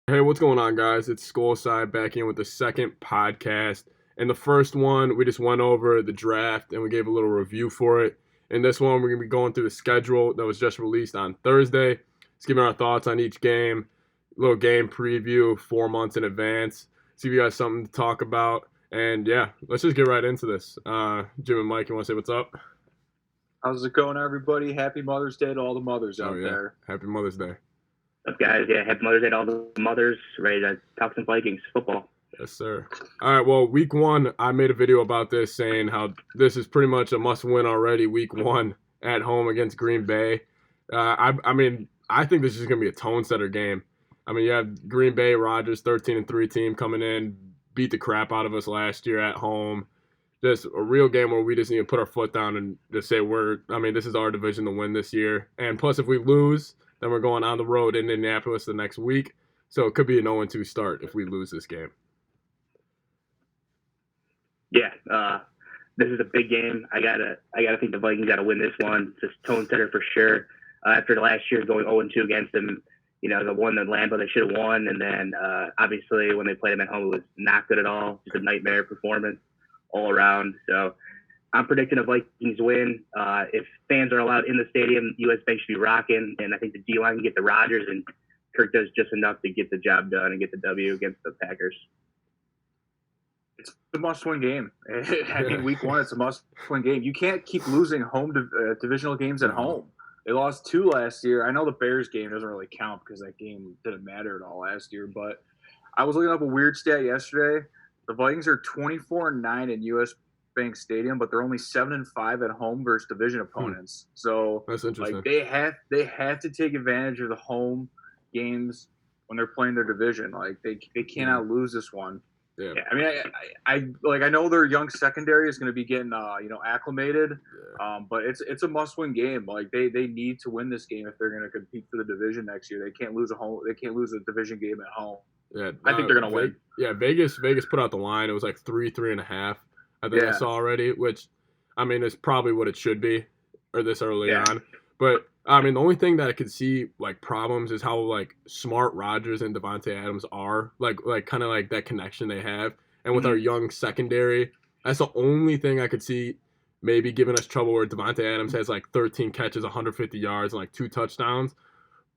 Hey, what's going on, guys? It's Skolside back in with the second podcast. In the first one, we just went over the draft and we gave a little review for it. In this one, we're going to be going through the schedule that was just released on Thursday. Just giving our thoughts on each game, a little game preview 4 months in advance. See if you guys something to talk about. And yeah, let's just get right into this. Jim and Mike, you want to say what's up? How's it going, everybody? Happy Mother's Day to all the mothers Oh, out yeah. there. Happy Mother's Day. Up, guys? Yeah, happy Mother's Day to all the mothers. Ready to talk some Vikings football. Yes, sir. All right, well, week one, I made a video about this saying how this is pretty much a must-win already, week one at home against Green Bay. I think this is going to be a tone-setter game. I mean, you have Green Bay, Rodgers, 13-3 team coming in, beat the crap out of us last year at home. Just a real game where we just need to put our foot down and just say this is our division to win this year. And plus, if we lose, then we're going on the road in Indianapolis the next week. So it could be an 0-2 start if we lose this game. Yeah, this is a big game. I gotta think the Vikings gotta win this one. It's a tone setter for sure. After the last year going 0-2 against them, the one that Lambeau they should have won, and then obviously when they played them at home, it was not good at all. Just a nightmare performance all around. So I'm predicting a Vikings win. If fans are allowed in the stadium, US Bank should be rocking, and I think the D line can get the Rodgers, and Kirk does just enough to get the job done and get the W against the Packers. It's a must-win game. I mean, week one, it's a must-win game. You can't keep losing home divisional games at home. They lost 2 last year. I know the Bears game doesn't really count because that game didn't matter at all last year, but I was looking up a weird stat yesterday. The Vikings are 24-9 in US Bank Stadium, but they're only 7-5 at home versus division opponents. So That's interesting. like they have to take advantage of the home games when they're playing their division. Like they cannot lose this one. Yeah. I mean, I know their young secondary is going to be getting acclimated, but it's a must-win game. Like they need to win this game if they're going to compete for the division next year. They can't lose a division game at home. Yeah, I think they're going to win. Yeah, Vegas put out the line. It was like 3.5. I think I saw already, which I mean is probably what it should be, or this early on. But I mean, the only thing that I could see like problems is how like smart Rodgers and Devontae Adams are, like kind of like that connection they have, and with our young secondary, that's the only thing I could see maybe giving us trouble. Where Devontae Adams has like 13 catches, 150 yards, and like 2 touchdowns,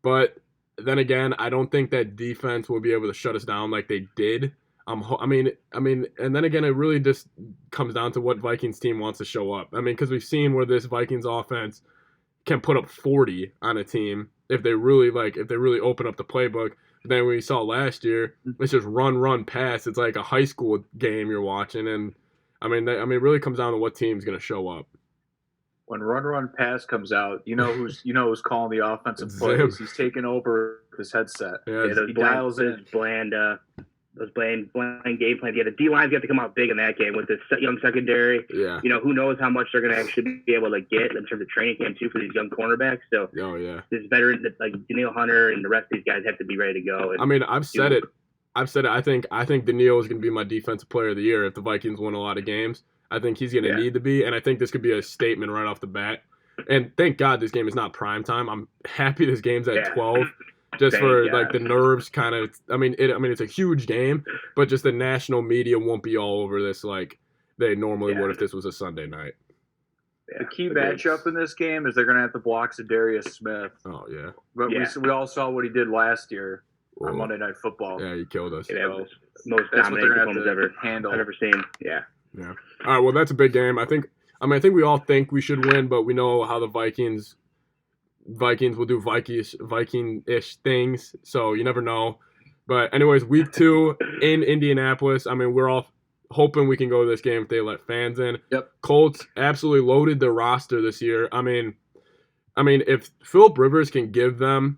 but then again, I don't think that defense will be able to shut us down like they did. I mean, and then again, it really just comes down to what Vikings team wants to show up. I mean, because we've seen where this Vikings offense can put up 40 on a team if they really open up the playbook. But then we saw last year, it's just run, pass. It's like a high school game you're watching, and it really comes down to what team's going to show up. When run, pass comes out, who's calling the offensive plays. He's taking over his headset. Yeah, those bland game plans. Yeah, the D line's got to come out big in that game with this young secondary. Yeah. Who knows how much they're going to actually be able to get in terms of training camp too for these young cornerbacks. So this veteran like Daniil Hunter and the rest of these guys have to be ready to go. I mean, I've said it. I think Daniil is going to be my defensive player of the year if the Vikings win a lot of games. I think he's going to need to be, and I think this could be a statement right off the bat. And thank God this game is not prime time. I'm happy this game's at 12. Just for like the nerves, kind of. It's a huge game, but just the national media won't be all over this like they normally would if this was a Sunday night. The key matchup in this game is they're going to have to block Zadarius Smith. Oh yeah, but we all saw what he did last year on Monday Night Football. Yeah, he killed us. Yeah, that was most dominant performance I've ever seen. Yeah. Yeah. All right. Well, that's a big game. I think we all think we should win, but we know how the Vikings will do Viking-ish things, so you never know. But anyways, week 2 in Indianapolis. I mean, we're all hoping we can go to this game if they let fans in. Yep. Colts absolutely loaded their roster this year. I mean, if Philip Rivers can give them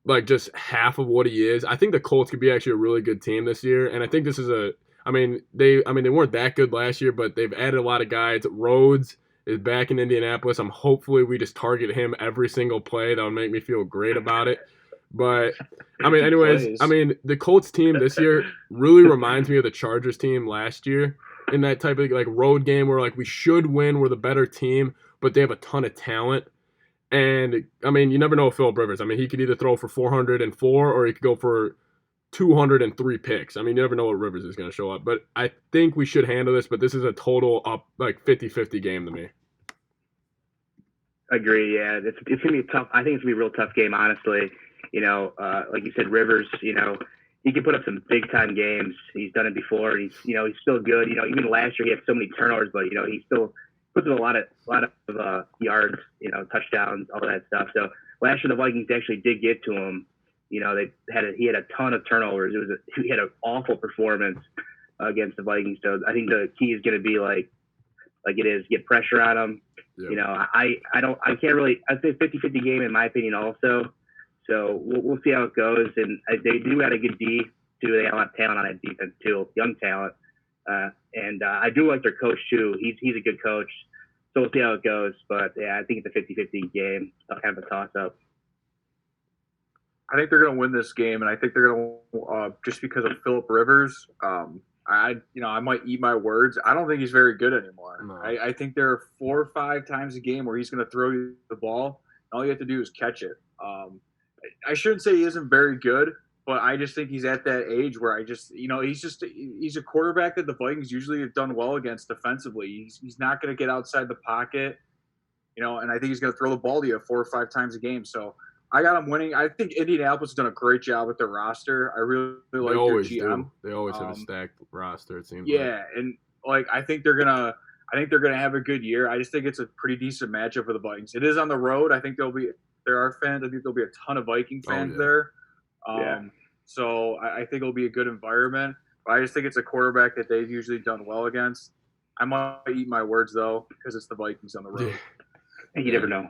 like just half of what he is, I think the Colts could be actually a really good team this year. And I think this is they weren't that good last year, but they've added a lot of guys. Rhodes is back in Indianapolis. Hopefully we just target him every single play. That would make me feel great about it. But the Colts team this year really reminds me of the Chargers team last year in that type of like road game where like we should win, we're the better team, but they have a ton of talent. And I mean, you never know with Philip Rivers. I mean, he could either throw for 404 or he could go for 203 picks. I mean, you never know what Rivers is going to show up. But I think we should handle this, but this is a total up like 50-50 game to me. Agree, yeah. It's going to be tough. I think it's going to be a real tough game, honestly. Like you said, Rivers, he can put up some big-time games. He's done it before. And he's still good. Even last year he had so many turnovers, but, he still puts up a lot of yards, touchdowns, all that stuff. So last year the Vikings actually did get to him. He had a ton of turnovers. He had an awful performance against the Vikings. So I think the key is going to be like it is, get pressure on him. Yep. I'd say 50-50 game in my opinion also. So we'll see how it goes. And they do have a good D too. They have a lot of talent on that defense too, young talent. And I do like their coach too. He's a good coach. So we'll see how it goes. But yeah, I think it's a 50-50 game, kind of a toss up. I think they're going to win this game, and I think they're going to just because of Phillip Rivers. I might eat my words. I don't think he's very good anymore. No. I think there are 4 or 5 times a game where he's going to throw you the ball, and all you have to do is catch it. I shouldn't say he isn't very good, but I just think he's at that age where he's a quarterback that the Vikings usually have done well against defensively. He's not going to get outside the pocket, and I think he's going to throw the ball to you 4 or 5 times a game. So I got him winning. I think Indianapolis has done a great job with their roster. I really like their GM. They always have a stacked roster, it seems. Yeah, and I think they're gonna have a good year. I just think it's a pretty decent matchup for the Vikings. It is on the road. I think there are fans. I think there'll be a ton of Viking fans there. So I think it'll be a good environment. But I just think it's a quarterback that they've usually done well against. I might eat my words though because it's the Vikings on the road. You never know.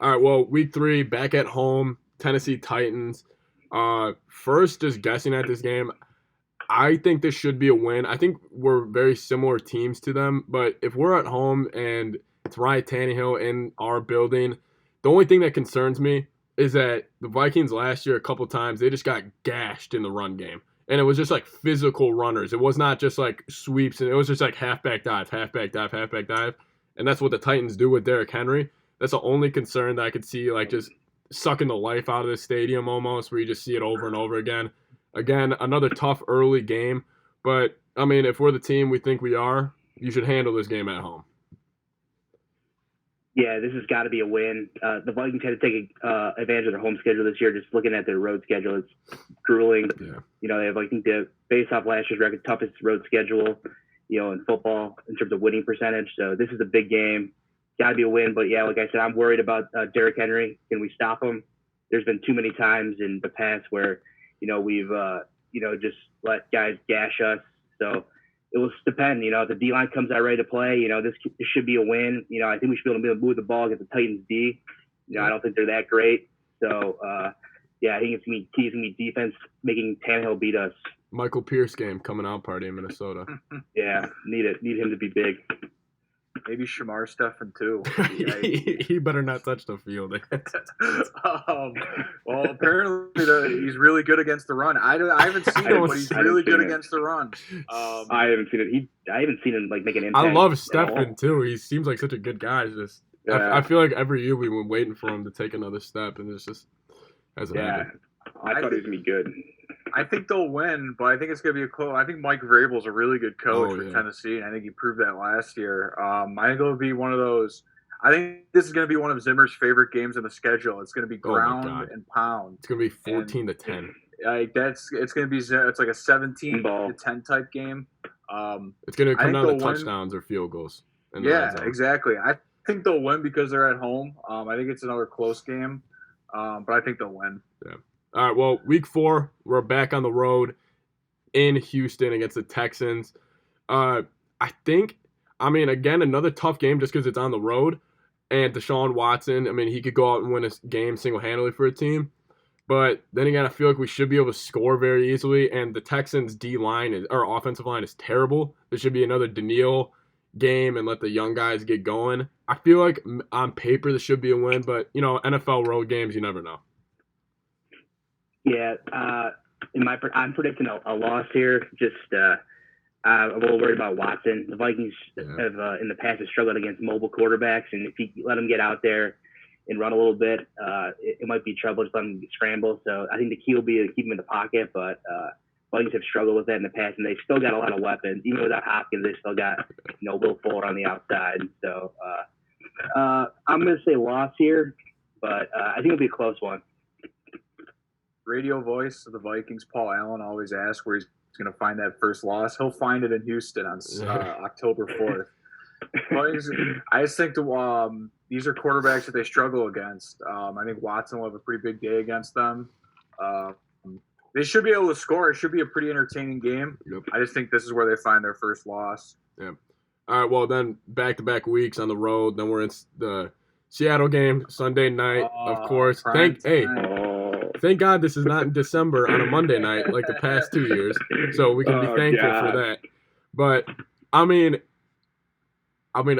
All right, well, week 3, back at home, Tennessee Titans. First, just guessing at this game, I think this should be a win. I think we're very similar teams to them, but if we're at home and it's Ryan Tannehill in our building, the only thing that concerns me is that the Vikings last year, a couple times, they just got gashed in the run game. And it was just like physical runners. It was not just like sweeps, and it was just like halfback dive. And that's what the Titans do with Derrick Henry. That's the only concern that I could see, like just sucking the life out of the stadium almost, where you just see it over and over again. Again, another tough early game. But, I mean, if we're the team we think we are, you should handle this game at home. Yeah, this has got to be a win. The Vikings had to take advantage of their home schedule this year. Just looking at their road schedule, it's grueling. Yeah. They have, I think, based off last year's record, toughest road schedule, in football in terms of winning percentage. So this is a big game. Got to be a win, but yeah, like I said, I'm worried about Derrick Henry. Can we stop him? There's been too many times in the past where, we've, just let guys gash us. So it will depend. If the D-line comes out ready to play, this should be a win. I think we should be able to move the ball against the Titans D. I don't think they're that great. So, I think it's going to be defense making Tannehill beat us. Michael Pierce game coming out party in Minnesota. Yeah, need him to be big. Maybe Shamar Stephen too. He better not touch the field. Well, apparently he's really good against the run. I haven't seen it, but he's really good against the run. I haven't seen it. I haven't seen him make an impact. I love Stephen too. He seems like such a good guy. I feel like every year we've been waiting for him to take another step, and it's just hasn't happened. I thought he was gonna be good. I think they'll win, but I think it's going to be a close. I think Mike Vrabel's a really good coach for Tennessee, and I think he proved that last year. I think it'll be one of those. I think this is going to be one of Zimmer's favorite games in the schedule. It's going to be ground and pound. It's going to be 14-10. It's going to be. It's like a 17-10 type game. It's going to come down to touchdowns or field goals. Yeah, exactly. I think they'll win because they're at home. I think it's another close game, but I think they'll win. Yeah. All right, well, week 4, we're back on the road in Houston against the Texans. I think, again, another tough game just because it's on the road. And Deshaun Watson, he could go out and win a game single-handedly for a team. But then again, I feel like we should be able to score very easily. And the Texans' D-line, or offensive line, is terrible. There should be another Daniil game and let the young guys get going. I feel like on paper this should be a win, but, NFL road games, you never know. Yeah, I'm predicting a loss here. Just I'm a little worried about Watson. The Vikings have in the past have struggled against mobile quarterbacks, and if you let them get out there and run a little bit, it might be trouble just letting them scramble. So I think the key will be to keep them in the pocket, but Vikings have struggled with that in the past, and they've still got a lot of weapons. Even without Hopkins, they still got, Will Fuller on the outside. So I'm going to say loss here, but I think it'll be a close one. Radio voice of the Vikings, Paul Allen, always asks where he's going to find that first loss. He'll find it in Houston on October 4th. I just think these are quarterbacks that they struggle against. I think Watson will have a pretty big day against them. They should be able to score. It should be a pretty entertaining game. Yep. I just think this is where they find their first loss. Yeah. All right, well, then back-to-back weeks on the road. Then we're in the Seattle game Sunday night, of course. Thank God this is not in December on a Monday night like the past 2 years, so we can be thankful for that. But, I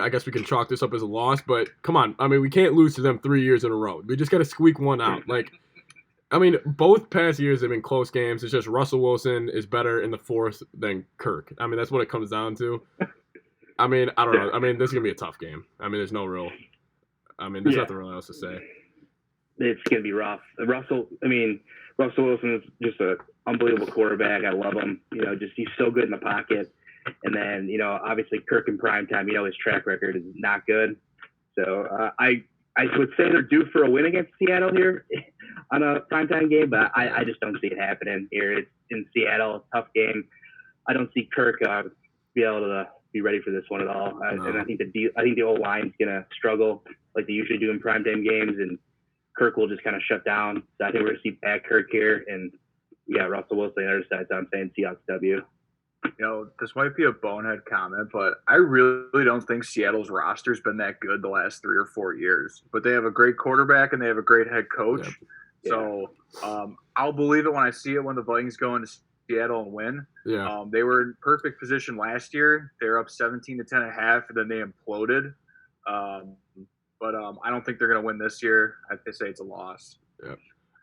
guess we can chalk this up as a loss, but come on. We can't lose to them 3 years in a row. We just got to squeak one out. Both past years have been close games. It's just Russell Wilson is better in the fourth than Kirk. That's what it comes down to. I don't know. This is going to be a tough game. There's no real – there's nothing really else to say. It's going to be rough. Russell Wilson is just an unbelievable quarterback. I love him. He's so good in the pocket. And then, obviously Kirk in primetime, his track record is not good. So I would say they're due for a win against Seattle here on a primetime game, but I just don't see it happening here. It's in Seattle, a tough game. I don't see Kirk be able to be ready for this one at all. No. And I think the old line's going to struggle like they usually do in primetime games, and Kirk will just kind of shut down. So I think we're going to see bad Kirk here, and Russell Wilson on the other side. So I'm saying Seahawks W. This might be a bonehead comment, but I really don't think Seattle's roster's been that good the last 3 or 4 years. But they have a great quarterback and they have a great head coach. Yeah. So I'll believe it when I see it when the Vikings go into Seattle and win. Yeah. They were in perfect position last year. They were up 17-10.5, and then they imploded. But I don't think they're going to win this year. I'd say it's a loss. Yeah.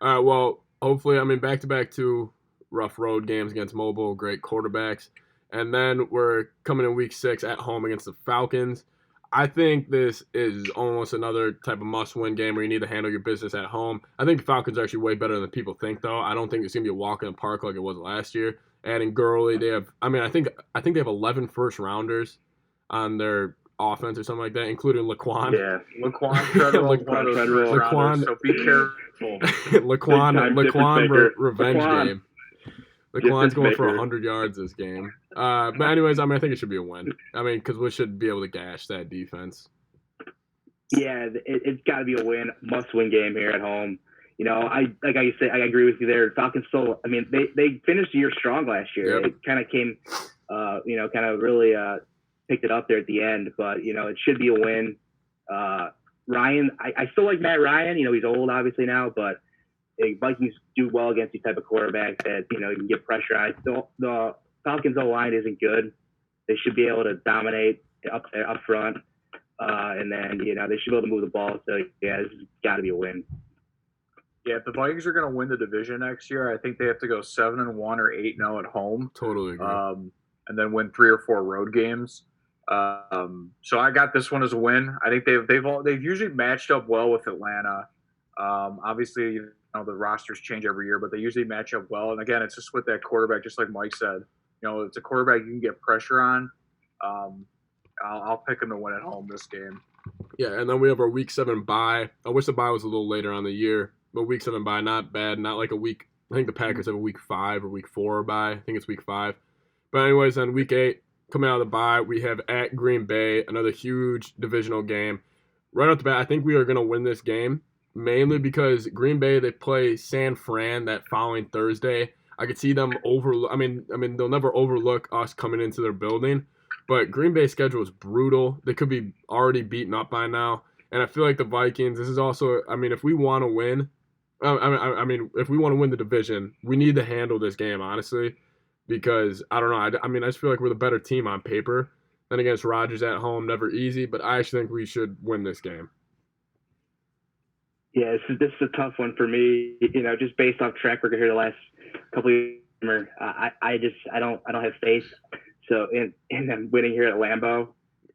All right, well, hopefully, back-to-back 2 rough road games against mobile, great quarterbacks. And then we're coming in week 6 at home against the Falcons. I think this is almost another type of must-win game where you need to handle your business at home. I think the Falcons are actually way better than people think, though. I don't think it's going to be a walk in the park like it was last year. Adding Gurley, they have – I think they have 11 first-rounders on their offense or something like that, including Laquan. Yeah, Laquan Treadwell. So be careful. Laquan revenge game. Laquan's going for 100 yards this game. But anyways, I think it should be a win. Because we should be able to gash that defense. Yeah, it's got to be a win, must-win game here at home. I agree with you there. Falcons still, they finished the year strong last year. Yep. It kind of came, kind of really picked it up there at the end. But, it should be a win. Ryan, I still like Matt Ryan. He's old, obviously, now, but Vikings do well against these type of quarterbacks that, you can get pressure on. The Falcons' O-line isn't good. They should be able to dominate up front. And then, they should be able to move the ball. So, yeah, this has got to be a win. Yeah, if the Vikings are going to win the division next year, I think they have to go 7-1 or 8-0 at home. Totally agree. And then win 3 or 4 road games. So I got this one as a win. I think they've usually matched up well with Atlanta. Obviously, the rosters change every year, but they usually match up well. And again, it's just with that quarterback, just like Mike said. It's a quarterback you can get pressure on. I'll pick him to win at home this game. Yeah, and then we have our Week 7 bye. I wish the bye was a little later on the year, but Week 7 bye, not bad. Not like a week. I think the Packers have a Week 5 or Week 4 bye. I think it's Week 5. But anyways, then Week 8, coming out of the bye, we have at Green Bay, another huge divisional game. Right off the bat, I think we are going to win this game. Mainly because Green Bay, they play San Fran that following Thursday. I could see them overlook. They'll never overlook us coming into their building. But Green Bay's schedule is brutal. They could be already beaten up by now. And I feel like the Vikings, this is also, if we want to win, if we want to win the division, we need to handle this game, honestly. Because, I don't know, I just feel like we're the better team on paper. Then against Rodgers at home, never easy. But I actually think we should win this game. Yeah, this is a tough one for me. Just based off track record here the last couple of years, I don't have faith. So in them winning here at Lambeau.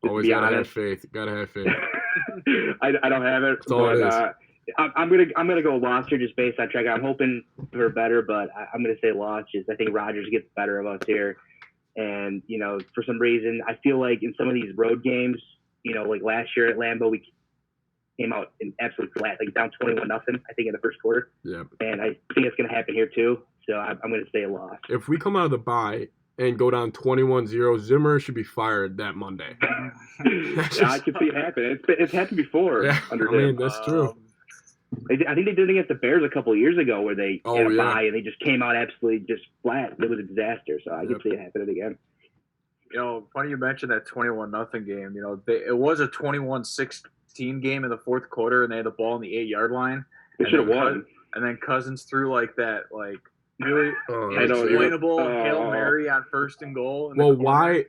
Always gotta have faith. Gotta have faith. I don't have it. That's all it is. I'm gonna go loss here just based on track. I'm hoping for better, but I'm gonna say loss. Just I think Rodgers gets the better of us here, and for some reason I feel like in some of these road games, like last year at Lambeau, we came out in absolute flat, like down 21-0. I think in the first quarter. Yeah. And I think it's gonna happen here too. So I'm gonna say a loss. If we come out of the bye and go down 21-0, Zimmer should be fired that Monday. I can see it happen. It's happened before under him. I mean, that's true. I think they did it against the Bears a couple of years ago where they had a bye and they just came out absolutely just flat. It was a disaster. So I can see it happening again. Funny you mentioned that 21-0 game. It was a 21-16 game in the fourth quarter, and they had the ball on the 8-yard line. They should have won. And then Cousins threw that really inexplainable Hail Mary on 1st and goal. Why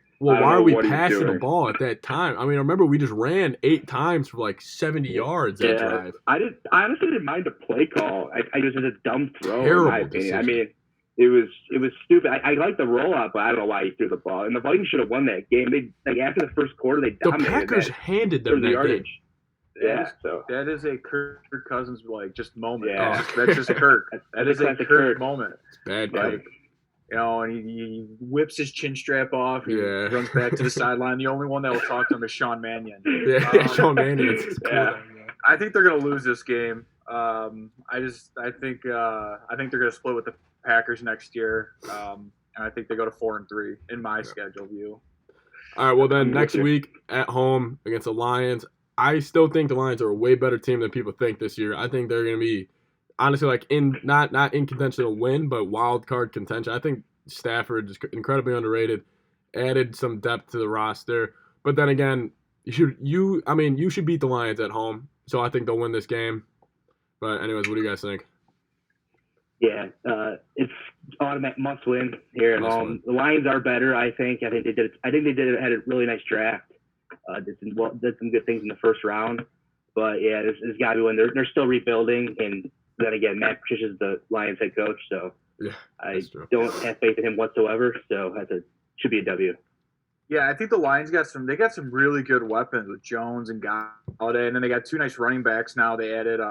are we passing the ball at that time? I mean, I remember we just ran 8 times for 70 yards that drive. I honestly didn't mind the play call. I just was a dumb throw. Terrible in my opinion. I mean, it was stupid. I like the rollout, but I don't know why he threw the ball. And the Vikings should have won that game. They after the first quarter, they dominated. The Packers handed them that yardage. game. Yeah, so that is a Kirk Cousins just moment. Yeah. That's just Kirk. That is a Kirk moment. It's bad Kirk. And he whips his chin strap off. He runs back to the sideline. The only one that will talk to him is Sean Mannion. Sean Mannion. I think they're gonna lose this game. I think they're gonna split with the Packers next year. And I think they go to 4-3 in my schedule view. All right. Well, then next week at home against the Lions. I still think the Lions are a way better team than people think this year. I think they're going to be, honestly, not in contention to win, but wild card contention. I think Stafford is incredibly underrated, added some depth to the roster. But then again, you should beat the Lions at home. So I think they'll win this game. But anyways, what do you guys think? Yeah, it's automatic must win here at home. The Lions are better, I think. I think they had a really nice draft. Did some good things in the first round, but this got to be when they're still rebuilding, and then again, Matt Patricia's the Lions head coach, so I don't have faith in him whatsoever. So should be a W. Yeah, I think the Lions got some really good weapons with Jones and Galladay, and then they got 2 nice running backs now. They added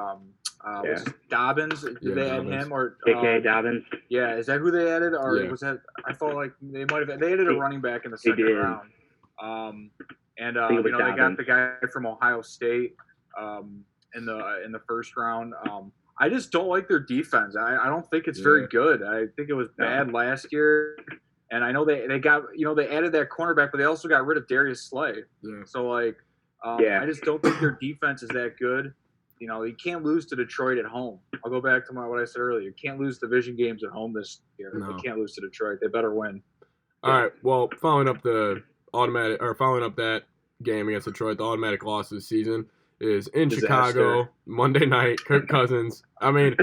Dobbins. Did they add him or A.K.A. Dobbins? Yeah, is that who they added, or was that? I thought they might have. They added a running back in the second round. And they got the guy from Ohio State in the first round. I just don't like their defense. I don't think it's very good. I think it was bad last year. And I know they got they added that cornerback, but they also got rid of Darius Slay. Yeah. So I just don't think their defense is that good. You can't lose to Detroit at home. I'll go back to what I said earlier. You can't lose division games at home this year. No. You can't lose to Detroit. They better win. All right. Well, following up that game against Detroit, the automatic loss of the season is in Chicago, Monday night. Kirk Cousins. I mean,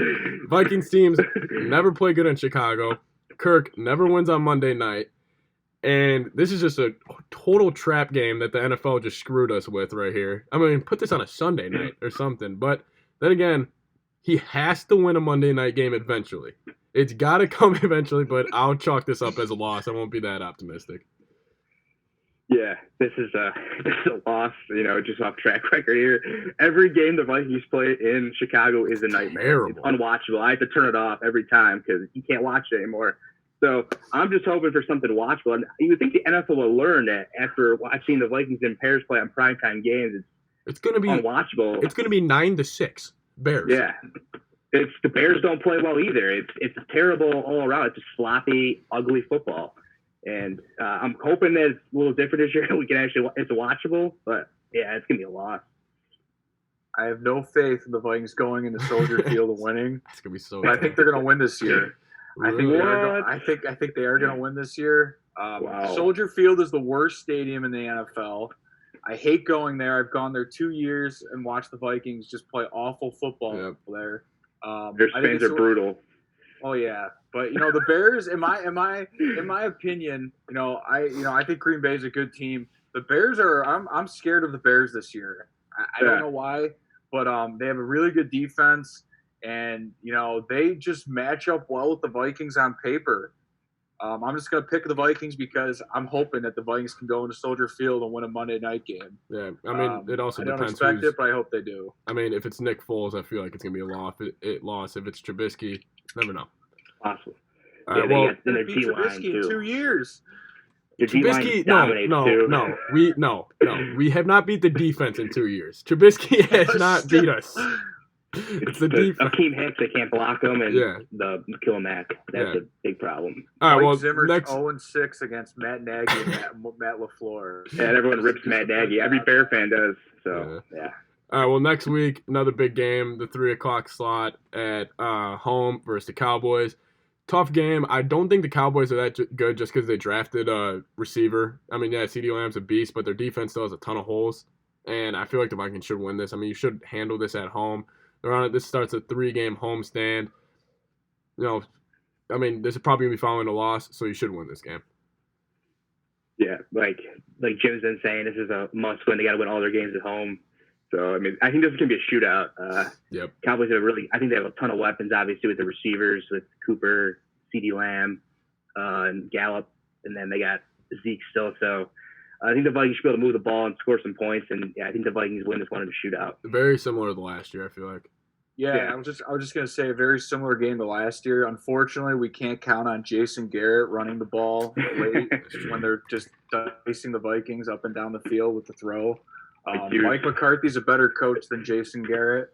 Vikings teams never play good in Chicago. Kirk never wins on Monday night. And this is just a total trap game that the NFL just screwed us with right here. I mean, put this on a Sunday night or something. But then again, he has to win a Monday night game eventually. It's got to come eventually, but I'll chalk this up as a loss. I won't be that optimistic. Yeah, this is a loss, just off track record here. Every game the Vikings play in Chicago is a nightmare. Terrible. It's unwatchable. I have to turn it off every time because you can't watch it anymore. So I'm just hoping for something watchable. And you would think the NFL will learn that after watching the Vikings and Bears play on primetime games. It's going to be unwatchable. It's going to be 9-6 Bears. Yeah. The Bears don't play well either. It's terrible all around. It's just sloppy, ugly football. And I'm hoping that it's a little different this year. We can it's watchable, but yeah, it's gonna be a loss. I have no faith in the Vikings going into Soldier Field and winning. It's gonna be so. I think they're gonna win this year. Really? I think they are gonna win this year. Wow. Soldier Field is the worst stadium in the NFL. I hate going there. I've gone there 2 years and watched the Vikings just play awful football there. Their fans are brutal. Oh yeah, but the Bears, in my opinion, I think Green Bay is a good team. The Bears are. I'm scared of the Bears this year. I don't know why, but they have a really good defense, and they just match up well with the Vikings on paper. I'm just going to pick the Vikings because I'm hoping that the Vikings can go into Soldier Field and win a Monday night game. Yeah, I mean, it also depends. I don't expect it, but I hope they do. I mean, if it's Nick Foles, I feel like it's going to be a loss. If it's Trubisky, never know. Possible. All right, well, they beat Trubisky in 2 years. Trubisky, no. We have not beat the defense in 2 years. Trubisky has not beat us. It's the defense. Akeem Hicks, they can't block him, and the Khalil Mack. That's a big problem. All right, well, Zimmer's 0-6 against Matt Nagy and Matt LaFleur. Yeah, and everyone rips Matt Nagy. Every Bear fan does. So, yeah. All right, well, next week, another big game, the 3 o'clock slot at home versus the Cowboys. Tough game. I don't think the Cowboys are that good just because they drafted a receiver. I mean, yeah, CeeDee Lamb's a beast, but their defense still has a ton of holes. And I feel like the Vikings should win this. I mean, you should handle this at home. They're on it. This starts a 3-game homestand. You know, I mean, this is probably going to be following a loss, so you should win this game. Yeah, like Jim's been saying, this is a must-win. They got to win all their games at home. So, I mean, I think this is going to be a shootout. Yep. Cowboys I think they have a ton of weapons, obviously, with the receivers, with Cooper, CeeDee Lamb, and Gallup, and then they got Zeke still. So, I think the Vikings should be able to move the ball and score some points, and I think the Vikings win this one in a shootout. Very similar to last year, I feel like. Yeah. I was just going to say a very similar game to last year. Unfortunately, we can't count on Jason Garrett running the ball late when they're just dicing the Vikings up and down the field with the throw. Mike McCarthy's a better coach than Jason Garrett.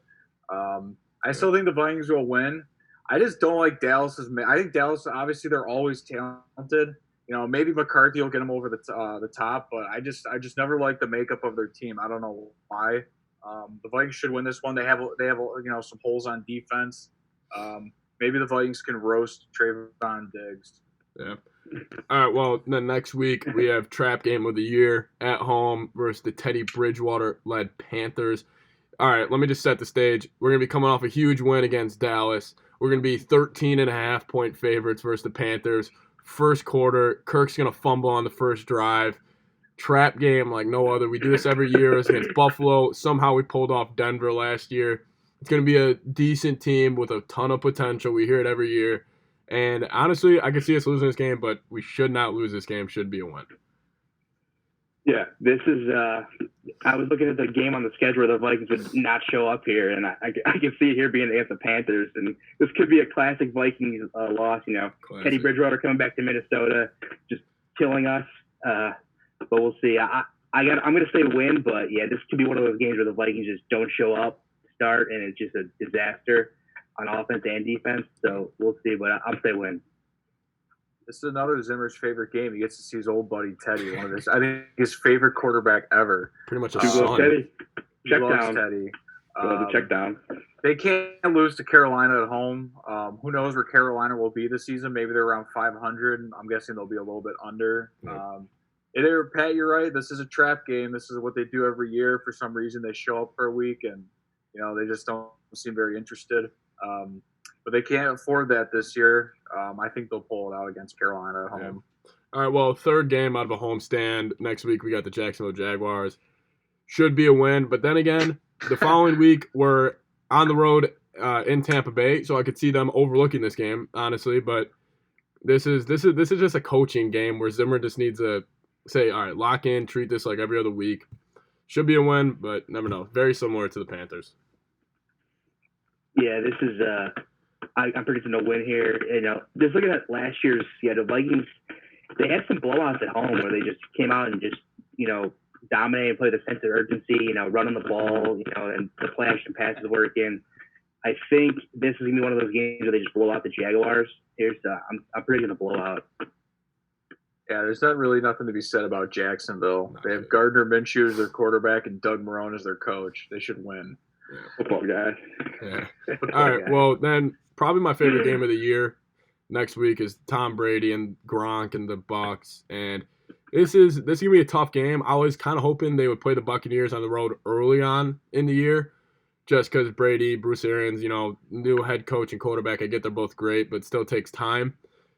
I still think the Vikings will win. I just don't like Dallas's. I think Dallas, obviously, they're always talented. You know, maybe McCarthy will get them over the top, but I just never like the makeup of their team. I don't know why. The Vikings should win this one. They have some holes on defense. Maybe the Vikings can roast Trayvon Diggs. Yeah. All right, well, then next week we have trap game of the year at home versus the Teddy Bridgewater-led Panthers. All right, let me just set the stage. We're going to be coming off a huge win against Dallas. We're going to be 13.5-point favorites versus the Panthers. First quarter, Kirk's going to fumble on the first drive. Trap game like no other. We do this every year against Buffalo. Somehow we pulled off Denver last year. It's going to be a decent team with a ton of potential. We hear it every year. And honestly, I could see us losing this game, but we should not lose this game. Should be a win. Yeah, this is I was looking at the game on the schedule where the Vikings would not show up here, and I can see it here being against the Panthers. And this could be a classic Vikings loss, you know. Classic. Teddy Bridgewater coming back to Minnesota, just killing us. But we'll see. I'm going to say win, but, yeah, this could be one of those games where the Vikings just don't show up, start, and it's just a disaster on offense and defense. So we'll see, but I'll say win. This is another Zimmer's favorite game. He gets to see his old buddy Teddy, I think his favorite quarterback ever. Pretty much a son. Teddy. Check down. Teddy. Check down. They can't lose to Carolina at home. Who knows where Carolina will be this season? Maybe they're around 500. I'm guessing they'll be a little bit under. Pat, you're right. This is a trap game. This is what they do every year. For some reason, they show up for a week, and they just don't seem very interested. But they can't afford that this year. I think they'll pull it out against Carolina at home. Yeah. All right, well, third game out of a homestand. Next week we got the Jacksonville Jaguars. Should be a win, but then again, the following week we're on the road in Tampa Bay, so I could see them overlooking this game, honestly. But this is just a coaching game where Zimmer just needs to say, all right, lock in, treat this like every other week. Should be a win, but never know. Very similar to the Panthers. Yeah, this is I'm predicting a win here. Just looking at last year's, the Vikings, they had some blowouts at home where they just came out and just, dominate and play the sense of urgency, run on the ball, and the play action passes working. I think this is going to be one of those games where they just blow out the Jaguars. I'm predicting a blowout. Yeah, there's not really nothing to be said about Jacksonville. They have Gardner Minshew as their quarterback and Doug Marrone as their coach. They should win. Yeah. Football guy. Yeah. All right. Well, then probably my favorite game of the year next week is Tom Brady and Gronk and the Bucs. And this is gonna be a tough game. I was kind of hoping they would play the Buccaneers on the road early on in the year, just because Brady, Bruce Arians, new head coach and quarterback. I get they're both great, but it still takes time.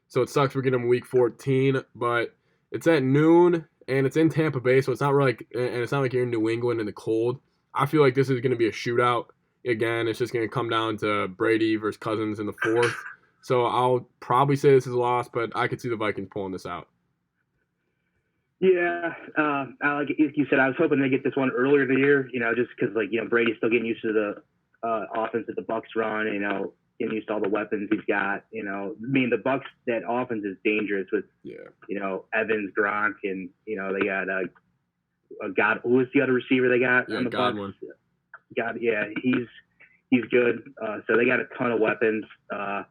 So it sucks we're getting them week 14, but it's at noon and it's in Tampa Bay, so it's not really it's not like you're in New England in the cold. I feel like this is going to be a shootout again. It's just going to come down to Brady versus Cousins in the fourth. So I'll probably say this is a loss, but I could see the Vikings pulling this out. Yeah, like you said, I was hoping they get this one earlier in the year, just because, Brady's still getting used to the offense that the Bucks run, getting used to all the weapons he's got. The Bucks, that offense is dangerous with, Evans, Gronk, and, they got God. Who is the other receiver they got on the Godwin. Bucks? God, yeah, he's good. So they got a ton of weapons. I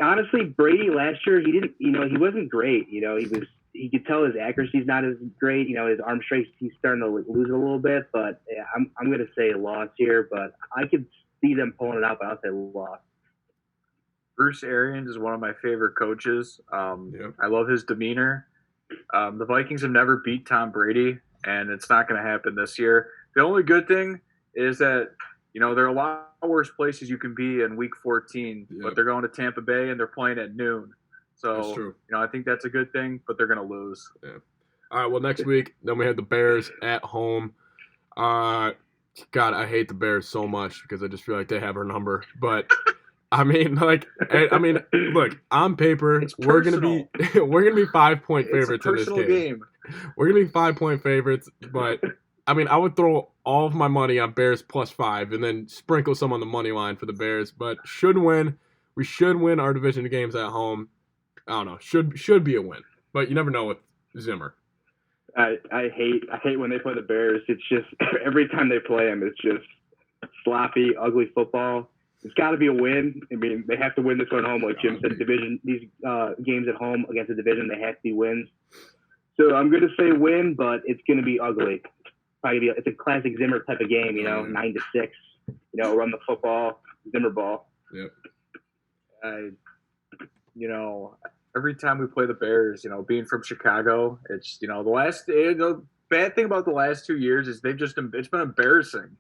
honestly, Brady last year, he didn't, he wasn't great. You could tell his accuracy's not as great. His arm strength, he's starting to lose it a little bit. But yeah, I'm going to say a loss here. But I could see them pulling it out, but I'll say loss. Bruce Arians is one of my favorite coaches. I love his demeanor. The Vikings have never beat Tom Brady, and it's not going to happen this year. The only good thing is that, there are a lot worse places you can be in Week 14, but they're going to Tampa Bay and they're playing at noon. So, that's true. I think that's a good thing, but they're going to lose. Yeah. All right, well, next week, then we have the Bears at home. God, I hate the Bears so much because I just feel like they have our number. But, look, on paper, we're gonna be 5-point favorites in this game. We're going to be 5-point favorites, but, I would throw all of my money on Bears +5 and then sprinkle some on the money line for the Bears. But should win. We should win our division games at home. I don't know. Should be a win, but you never know with Zimmer. I hate when they play the Bears. It's just every time they play them, it's just sloppy, ugly football. It's got to be a win. They have to win this one at home, like Jim said. These games at home against the division, they have to be wins. So I'm going to say win, but it's going to be ugly. It's a classic Zimmer type of game, 9-6. Run the football, Zimmer ball. Yep. Every time we play the Bears, being from Chicago, it's, the bad thing about the last 2 years is it's been embarrassing.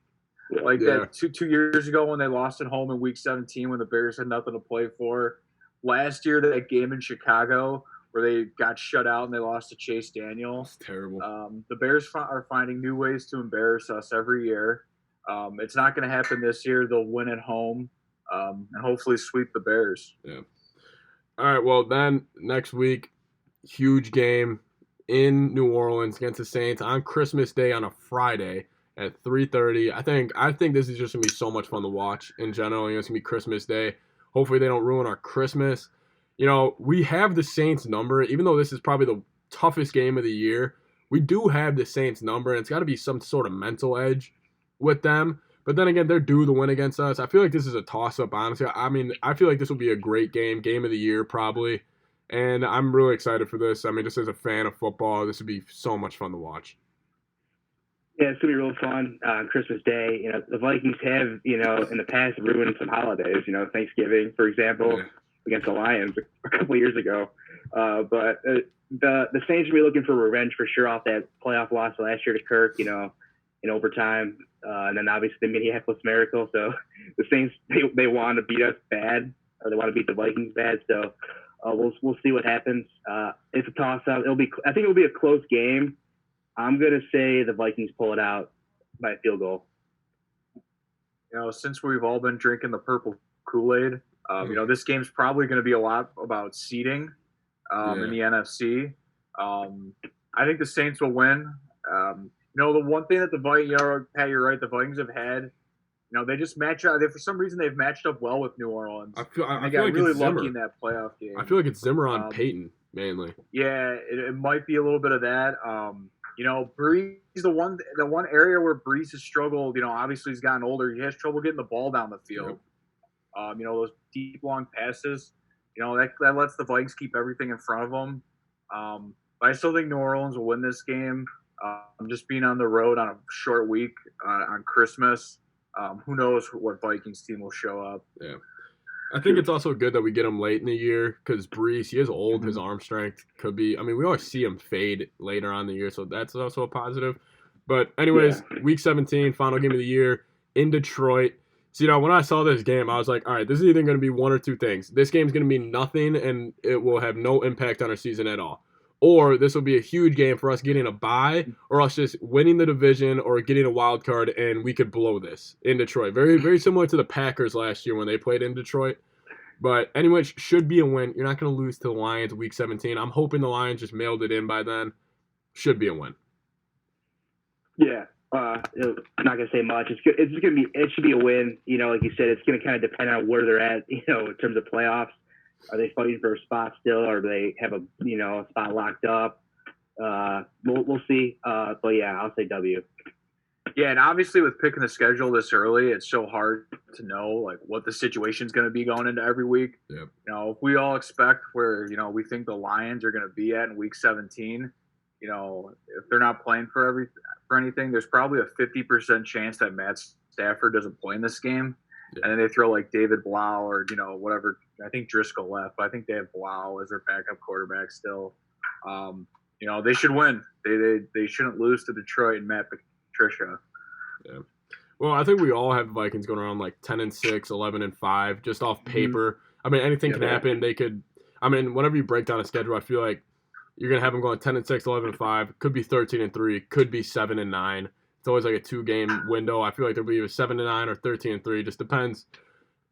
That two years ago when they lost at home in Week 17 when the Bears had nothing to play for. Last year, that game in Chicago where they got shut out and they lost to Chase Daniel. It's terrible. The Bears are finding new ways to embarrass us every year. It's not going to happen this year. They'll win at home and hopefully sweep the Bears. Yeah. All right, well, then next week, huge game in New Orleans against the Saints on Christmas Day on a Friday at 3:30. I think this is just going to be so much fun to watch in general. It's going to be Christmas Day. Hopefully they don't ruin our Christmas. We have the Saints number. Even though this is probably the toughest game of the year, we do have the Saints number, and it's got to be some sort of mental edge with them. But then again, they're due to win against us. I feel like this is a toss-up, honestly. I feel like this will be a great game of the year probably. And I'm really excited for this. Just as a fan of football, this would be so much fun to watch. Yeah, it's going to be real fun on Christmas Day. The Vikings have, in the past ruined some holidays. Thanksgiving, for example, against the Lions a couple of years ago. But the Saints will be looking for revenge for sure off that playoff loss last year to Kirk, in overtime. And then obviously the Minneapolis Miracle. So the Saints, they want to beat us bad, or they want to beat the Vikings bad. So we'll see what happens. It's a toss-up. I think it'll be a close game. I'm going to say the Vikings pull it out by a field goal. Since we've all been drinking the purple Kool-Aid, this game's probably going to be a lot about seeding in the NFC. I think the Saints will win. The one thing that the Vikings, Pat, you're right, the Vikings have had, they just match up. For some reason, they've matched up well with New Orleans. I feel got like really it's lucky Zimmer. In that playoff game. I feel like it's Zimmer on Peyton, mainly. Yeah, it might be a little bit of that. Breeze, the one area where Breeze has struggled, obviously he's gotten older. He has trouble getting the ball down the field. Yep. Those deep, long passes, that lets the Vikings keep everything in front of them. But I still think New Orleans will win this game. Just being on the road on a short week on Christmas, who knows what Vikings team will show up. Yeah. I think it's also good that we get him late in the year because Brees, he is old. Mm-hmm. His arm strength could be – we always see him fade later on in the year, so that's also a positive. But anyways, Week 17, final game of the year in Detroit. So, when I saw this game, I was like, all right, this is either going to be one or two things. This game's going to mean nothing, and it will have no impact on our season at all. Or this will be a huge game for us getting a bye or us just winning the division or getting a wild card, and we could blow this in Detroit. Very, very similar to the Packers last year when they played in Detroit. But anyway, should be a win. You're not going to lose to the Lions week 17. I'm hoping the Lions just mailed it in by then. Should be a win. Yeah. I'm not gonna say much. It's just gonna be. It should be a win. Like you said, it's gonna kind of depend on where they're at. In terms of playoffs. Are they fighting for a spot still, or do they have a spot locked up? We'll see. But yeah, I'll say W. Yeah, and obviously with picking the schedule this early, it's so hard to know like what the situation's going to be going into every week. Yep. If we all expect where we think the Lions are going to be at in week 17, if they're not playing for anything, there's probably a 50% chance that Matt Stafford doesn't play in this game. Yeah. And then they throw like David Blau or whatever. I think Driscoll left, but I think they have Blau as their backup quarterback still. They should win. They shouldn't lose to Detroit and Matt Patricia. Yeah. Well, I think we all have the Vikings going around like 10-6, 11-5, just off paper. I mean, anything can happen. They could. I mean, whenever you break down a schedule, I feel like you're gonna have them going 10-6, 11-5. Could be 13-3. Could be 7-9. It's always like a 2-game window. I feel like there'll be either 7-9 or 13-3. Just depends.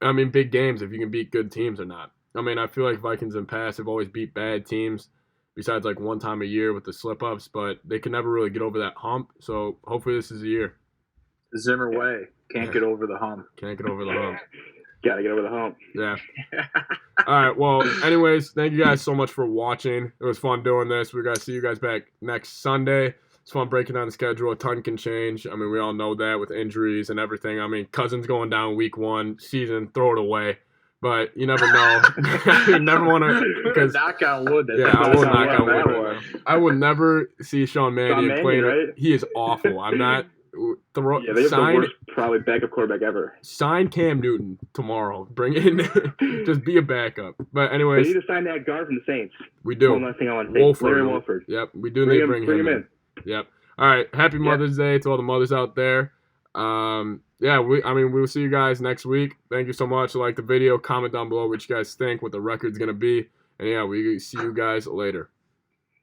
I mean, big games if you can beat good teams or not. I mean, I feel like Vikings in the past have always beat bad teams, besides like one time a year with the slip-ups, but they can never really get over that hump. So hopefully this is the year. The Zimmer way. Can't get over the hump. Can't get over the hump. Gotta get over the hump. Yeah. All right. Well, anyways, thank you guys so much for watching. It was fun doing this. We're going to see you guys back next Sunday. It's fun breaking down the schedule. A ton can change. I mean, we all know that with injuries and everything. I mean, Cousins going down week 1, season, throw it away. But you never know. You never want to. Because knock on wood. Yeah, I will knock on wood right now. I would never see Sean Mannion playing. Right? He is awful. I'm not. They have the worst probably backup quarterback ever. Sign Cam Newton tomorrow. Bring in, just be a backup. But anyways, they need to sign that guard from the Saints. We do. One last thing I want to say. Larry Wolford. Yep, we do need to bring him in. Yep. All right. Happy Mother's Day to all the mothers out there. We'll see you guys next week. Thank you so much. Like the video, comment down below what you guys think, what the record's gonna be, and yeah, we see you guys later.